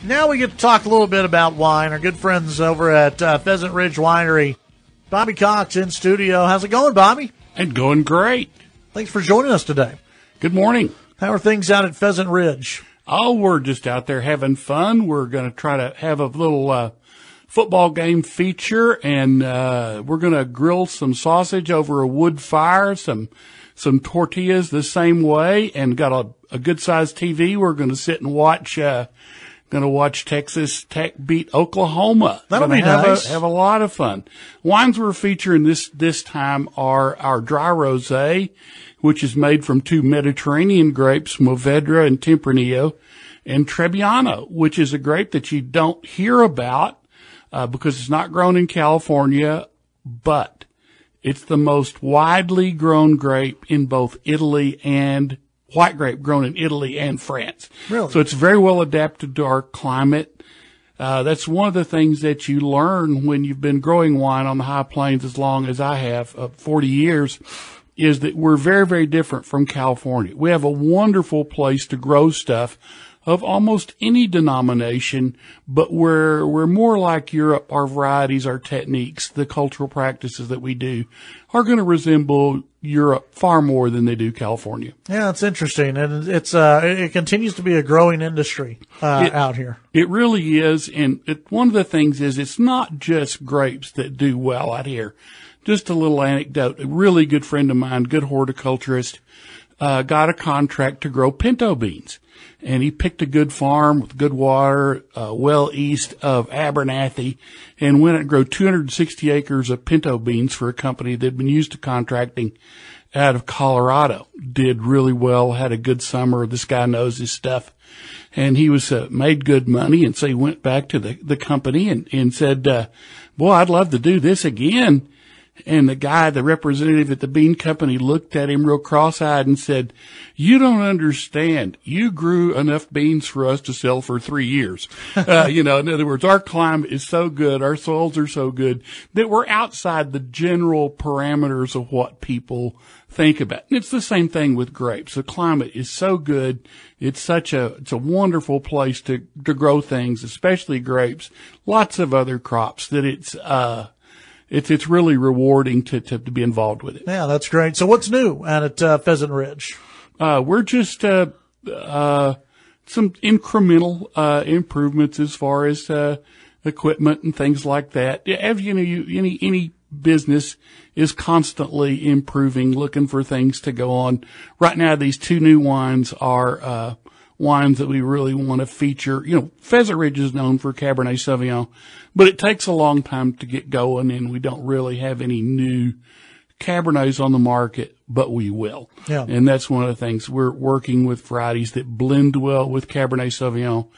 Now we get to talk a little bit about wine. Our good friends over at Pheasant Ridge Winery. Bobby Cox in studio. How's it going, Bobby? And going great. Thanks for joining us today. Good morning. How are things out at Pheasant Ridge? Oh, we're just out there having fun. We're going to try to have a little football game feature, and we're going to grill some sausage over a wood fire, some tortillas the same way, and got a good-sized TV. We're going to sit and watch Texas Tech beat Oklahoma. That'll be nice. Have a lot of fun. Wines we're featuring this time are our dry rosé, which is made from 2 Mediterranean grapes, Mourvedre and Tempranillo, and Trebbiano, which is a grape that you don't hear about because it's not grown in California, but it's the most widely grown grape in both Italy and white grape grown in Italy and France. Really? So it's very well adapted to our climate. That's one of the things that you learn when you've been growing wine on the high plains as long as I have, 40 years, is that we're very, very different from California. We have a wonderful place to grow stuff of almost any denomination, but we're more like Europe. Our varieties, our techniques, the cultural practices that we do are going to resemble Europe far more than they do California. Yeah, it's interesting, and it continues to be a growing industry out here. It really is, and one of the things is it's not just grapes that do well out here. Just a little anecdote. A really good friend of mine, good horticulturist, got a contract to grow pinto beans. And he picked a good farm with good water, well east of Abernathy, and went and grew 260 acres of pinto beans for a company that had been used to contracting out of Colorado. Did really well, had a good summer. This guy knows his stuff. And he was made good money, and so he went back to the company and said, boy, I'd love to do this again. And the representative at the bean company looked at him real cross-eyed and said, you don't understand. You grew enough beans for us to sell for 3 years. In other words, our climate is so good, our soils are so good that we're outside the general parameters of what people think about. And it's the same thing with grapes. The climate is so good. It's a wonderful place to grow things, especially grapes, lots of other crops that it's really rewarding to be involved with it. Yeah, that's great. So what's new out at Pheasant Ridge? We're just some incremental improvements as far as equipment and things like that. As you know, any business is constantly improving, looking for things to go on. Right now, these 2 new wines are wines that we really want to feature. Pheasant Ridge is known for Cabernet Sauvignon, but it takes a long time to get going, and we don't really have any new Cabernets on the market, but we will. Yeah. And that's one of the things. We're working with varieties that blend well with Cabernet Sauvignon,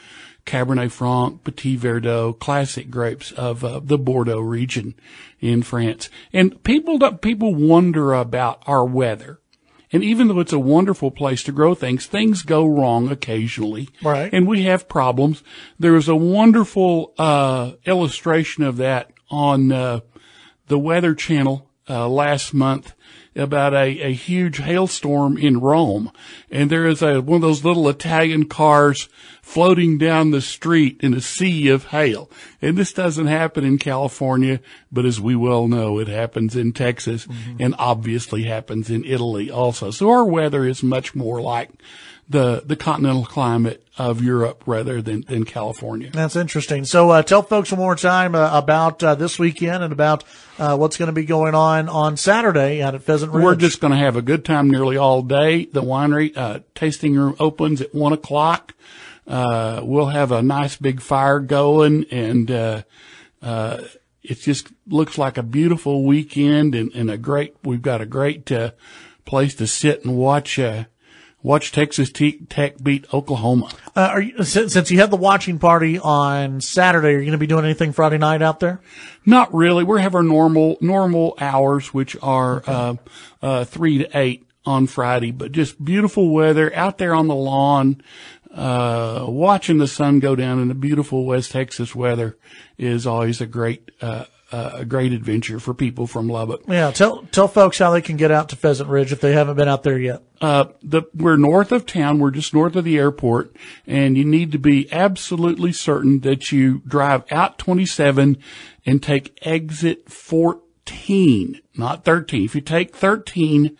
Cabernet Franc, Petit Verdot, classic grapes of the Bordeaux region in France. And people wonder about our weather. And even though it's a wonderful place to grow things go wrong occasionally. Right. And we have problems. There was a wonderful illustration of that on the Weather Channel last month about a huge hailstorm in Rome. And there is one of those little Italian cars floating down the street in a sea of hail. And this doesn't happen in California, but as we well know, it happens in Texas and obviously happens in Italy also. So our weather is much more like the continental climate of Europe rather than California. That's interesting. So tell folks one more time about this weekend and about what's going to be going on Saturday out at Pheasant Ridge. We're just going to have a good time nearly all day. The winery tasting room opens at 1:00. We'll have a nice big fire going, and it just looks like a beautiful weekend and we've got a great place to sit and watch Texas Tech beat Oklahoma. Since you had the watching party on Saturday, are you going to be doing anything Friday night out there? Not really. We have our normal hours, which are 3 to 8 on Friday, but just beautiful weather out there on the lawn. Watching the sun go down in the beautiful West Texas weather is always a great a great adventure for people from Lubbock. Yeah. Tell folks how they can get out to Pheasant Ridge if they haven't been out there yet. We're north of town. We're just north of the airport, and you need to be absolutely certain that you drive out 27 and take exit 14, not 13. If you take 13,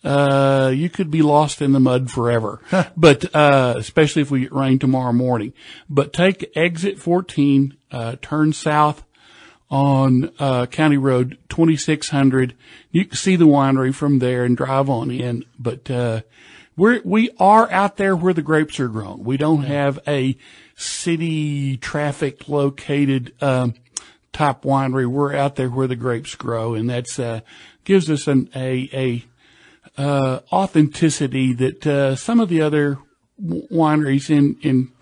you could be lost in the mud forever. But, especially if we get rain tomorrow morning. But take exit 14, turn south on, County Road 2600. You can see the winery from there and drive on in. But, we are out there where the grapes are grown. We don't have a city traffic located, type winery. We're out there where the grapes grow, and that's, gives us authenticity that, some of the other wineries in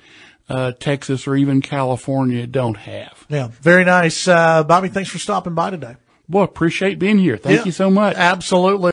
Texas or even California don't have. Yeah. Very nice. Bobby, thanks for stopping by today. Well, appreciate being here. Thank you so much. Absolutely.